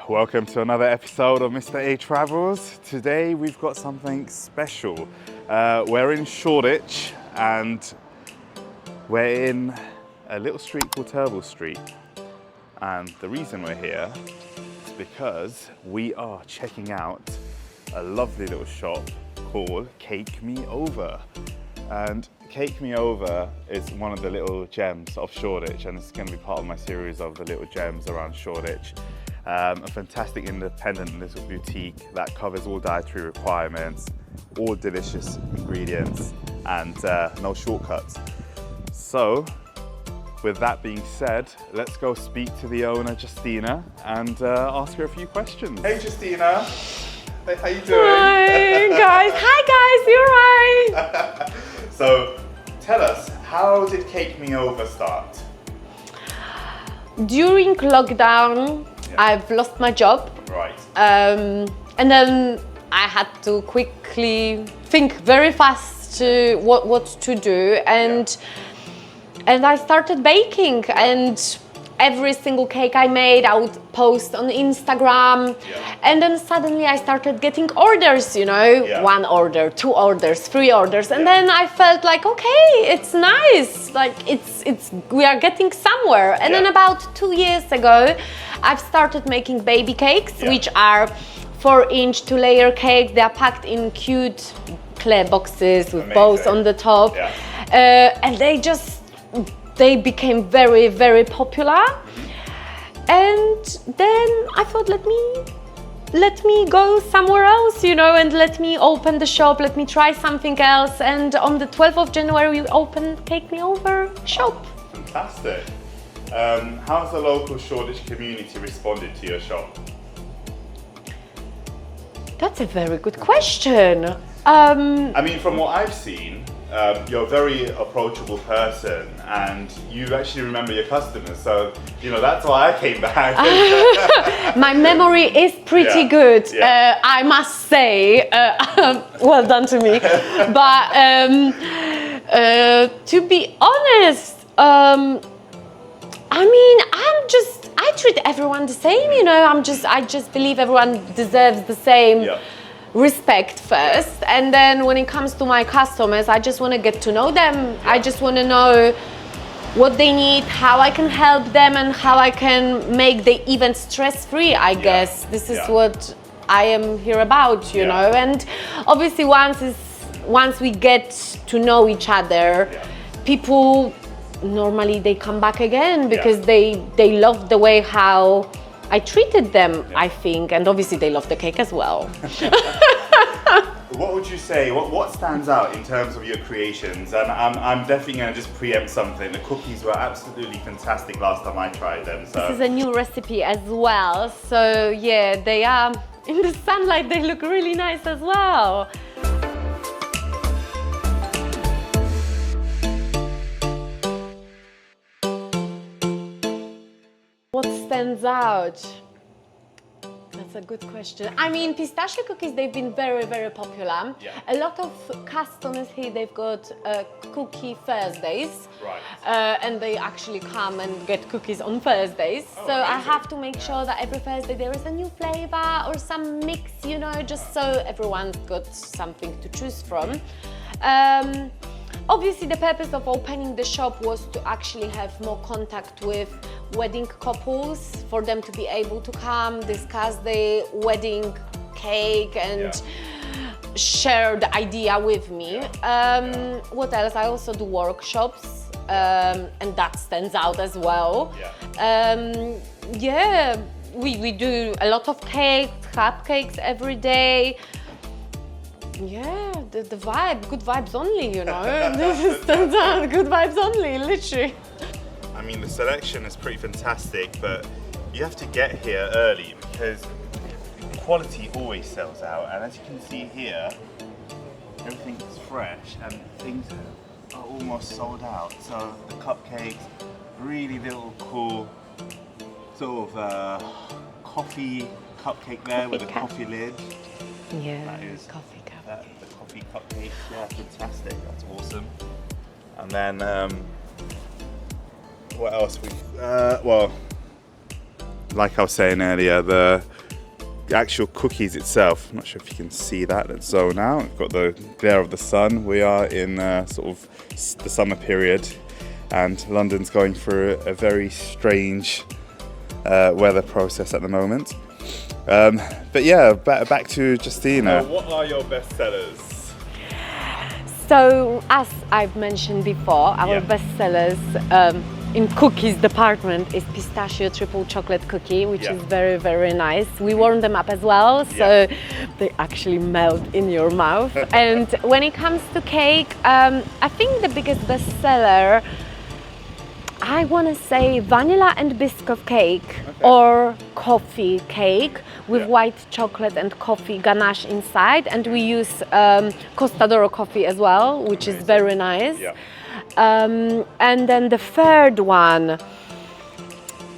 welcome to another episode of Mr. A Travels. Today we've got something special. We're in Shoreditch and we're in a little street called Turble Street. And the reason we're here is because we are checking out a lovely little shop called Cake Me Over. And Cake Me Over is one of the little gems of Shoreditch, and it's going to be part of my series of the little gems around Shoreditch. A fantastic independent little boutique that covers all dietary requirements, all delicious ingredients, and no shortcuts. So, with that being said, let's go speak to the owner, Justina, and ask her a few questions. Hey, Justina. Hey, how you doing? Hi, guys. Hi, guys. You're right. So, tell us, how did Cake Me Over start? During lockdown, I've lost my job. Right. And then I had to quickly think very fast what to do, and I started baking, and every single cake I made, I would post on Instagram. And then suddenly I started getting orders, you know, 1 order, 2 orders, 3 orders. And then I felt like, okay, it's nice. Like we are getting somewhere. And then about 2 years ago, I've started making baby cakes, which are 4-inch 2-layer cakes. They are packed in cute clay boxes with bows on the top. And they became very, very popular. And then I thought, let me go somewhere else, you know, and let me open the shop, let me try something else. And on the 12th of January, we opened Cake Me Over shop. Fantastic. How's the local Shoreditch community responded to your shop? That's a very good question. I mean, from what I've seen, you're a very approachable person and you actually remember your customers, so you know that's why I came back. My memory is pretty good, I must say. Well done to me. But to be honest, I mean, I treat everyone the same, you know. I just believe everyone deserves the same respect first, and then when it comes to my customers, I just want to get to know them. I just want to know what they need, how I can help them, and how I can make the event stress-free. I guess this is what I am here about, you know. And obviously, once we get to know each other, people normally they come back again because they love the way how I treated them, I think, and obviously they love the cake as well. What would you say, what stands out in terms of your creations? And I'm definitely going to just preempt something. The cookies were absolutely fantastic last time I tried them. So. This is a new recipe as well. So yeah, they are, in the sunlight, they look really nice as well. What stands out? That's a good question. I mean, pistachio cookies, they've been very, very popular. A lot of customers here, they've got cookie Thursdays. And they actually come and get cookies on Thursdays. So I have to make sure that every Thursday there is a new flavor or some mix, you know, just so everyone's got something to choose from. Obviously, the purpose of opening the shop was to actually have more contact with wedding couples, for them to be able to come, discuss the wedding cake and share the idea with me. What else? I also do workshops, and that stands out as well. We do a lot of cakes, cupcakes every day. Yeah, the vibe, good vibes only, you know. Stands out, good vibes only, literally. I mean, the selection is pretty fantastic, but you have to get here early because quality always sells out. And as you can see here, everything is fresh and things are almost sold out. So the cupcakes, really little cool sort of coffee cupcake there with a coffee lid. Yeah, that is coffee cup. The coffee cupcake, yeah, fantastic. That's awesome. And then what else? Well, like I was saying earlier, the actual cookies itself, I'm not sure if you can see that, let's zone out. We've got the glare of the sun. We are in sort of the summer period, and London's going through a very strange weather process at the moment. But yeah, back to Justina. What are your best sellers? So, as I've mentioned before, our best sellers in cookies department is pistachio triple chocolate cookie, which is very, very nice. We warm them up as well, so they actually melt in your mouth. And when it comes to cake, I think the biggest best seller, I want to say vanilla and biscuit cake or coffee cake with white chocolate and coffee ganache inside, and we use Costa d'Oro coffee as well, which is very nice. And then the third one,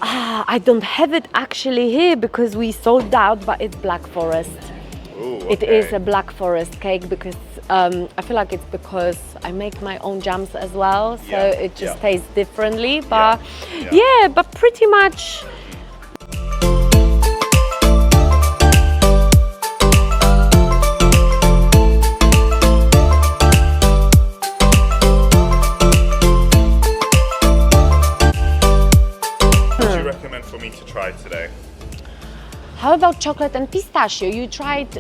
I don't have it actually here because we sold out, but it's Black Forest. Ooh, It is a Black Forest cake because I feel like it's because I make my own jams as well, so it just tastes differently. But but pretty much. Recommend for me to try today? How about chocolate and pistachio? You tried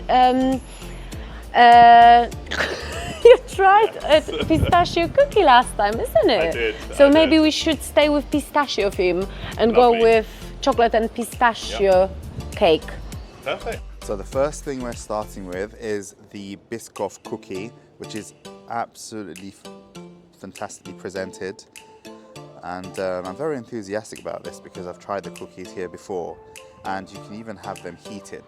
you tried a pistachio cookie last time, isn't it? I did. So maybe we should stay with pistachio theme and go with chocolate and pistachio cake. Perfect. So the first thing we're starting with is the Biscoff cookie, which is absolutely fantastically presented. And I'm very enthusiastic about this because I've tried the cookies here before, and you can even have them heated.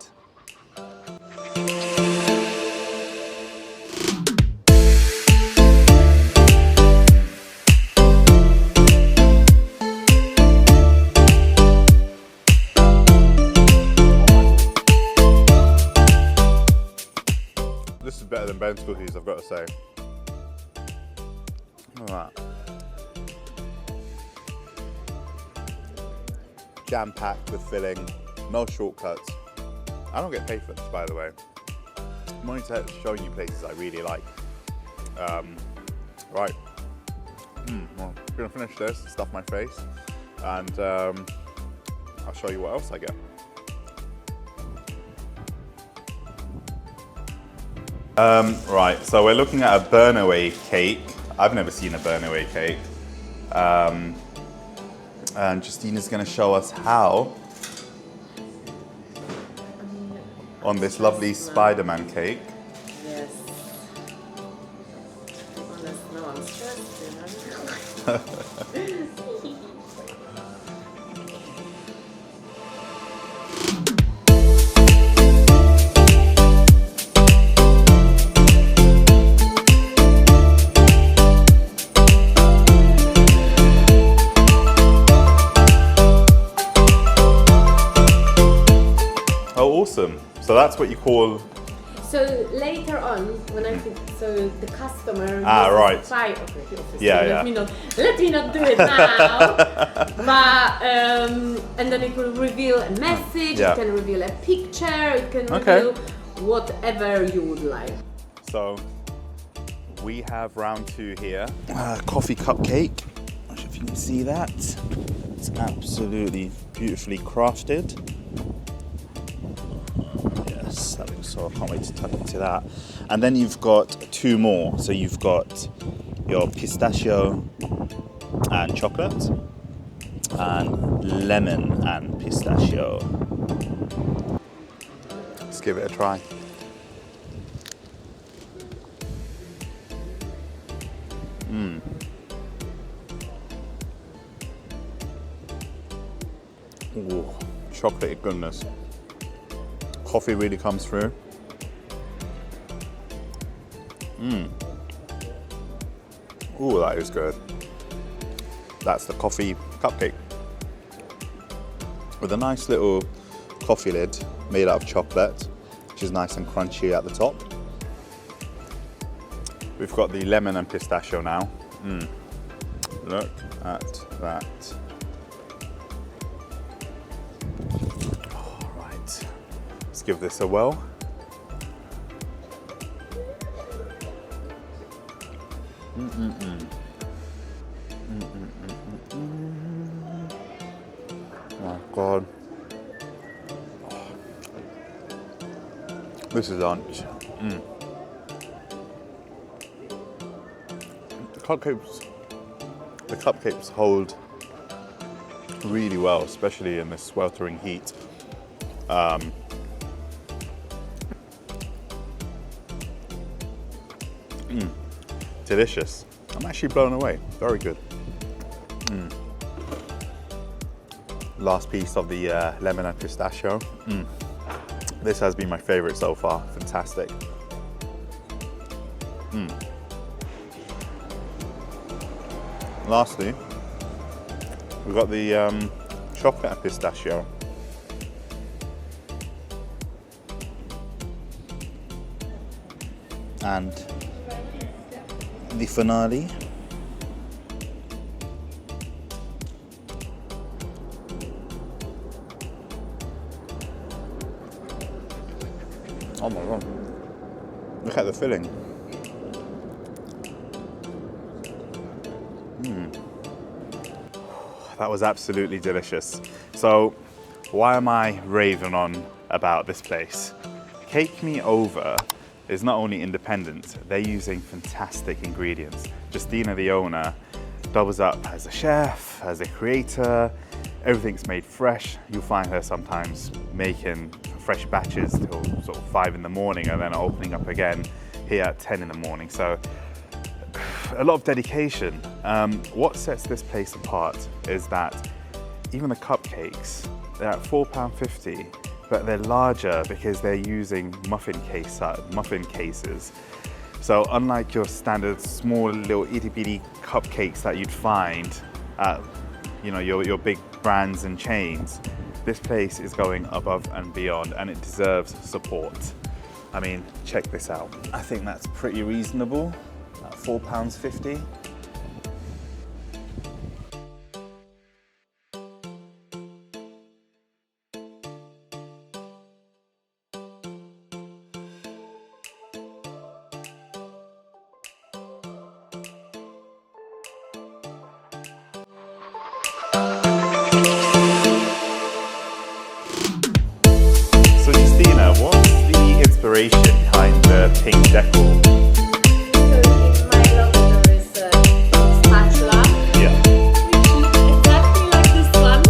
This is better than Ben's cookies, I've got to say. All right. Jam-packed with filling, no shortcuts. I don't get paid for this, by the way. I'm only showing you places I really like. Right. Well, I'm gonna finish this, stuff my face, and I'll show you what else I get. Right, so we're looking at a burn-away cake. I've never seen a burn-away cake. And Justina's going to show us how on this lovely Spider-Man cake. Yes. No, I'm stressed, Awesome. So that's what you call. So later on, when I think, so the customer. Right. Let me not do it now. But and then it will reveal a message. It can reveal a picture. It can reveal whatever you would like. So we have round two here. Coffee cupcake. I'm not sure if you can see that. It's absolutely beautifully crafted. So I can't wait to tuck into that. And then you've got two more. So you've got your pistachio and chocolate, and lemon and pistachio. Let's give it a try. Ooh, chocolatey goodness. Coffee really comes through. Ooh, that is good. That's the coffee cupcake with a nice little coffee lid made out of chocolate, which is nice and crunchy at the top. We've got the lemon and pistachio now. Look at that. Let's give this a whirl. Oh God. This is lunch. The cupcakes hold really well, especially in this sweltering heat. Delicious. I'm actually blown away. Very good. Last piece of the lemon and pistachio. This has been my favorite so far. Fantastic. Lastly, we've got the chocolate and pistachio. And the finale. Oh my God. Look at the filling. That was absolutely delicious. So why am I raving on about this place? Cake Me Over is not only independent, they're using fantastic ingredients. Justina, the owner, doubles up as a chef, as a creator. Everything's made fresh. You'll find her sometimes making fresh batches till sort of 5 in the morning and then opening up again here at 10 in the morning. So a lot of dedication. What sets this place apart is that even the cupcakes, they're at £4.50, but they're larger because they're using muffin cases. So unlike your standard small little itty bitty cupcakes that you'd find at your big brands and chains, this place is going above and beyond, and it deserves support. I mean, check this out. I think that's pretty reasonable at £4.50. So Justina, what's the inspiration behind the pink decor? So in my loft there is a spatula, Yeah. which is exactly like this one.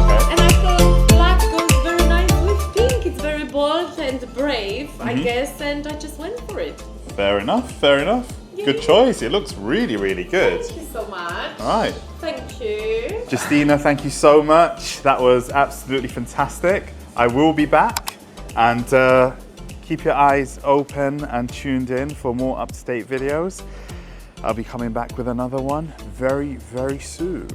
Okay. And I thought black goes very nice with pink. It's very bold and brave, I guess, and I just went for it. Fair enough, fair enough. Good choice. It looks really, really good. Thank you so much. All right. Thank you. Justina, thank you so much. That was absolutely fantastic. I will be back, and keep your eyes open and tuned in for more up-to-date videos. I'll be coming back with another one very, very soon.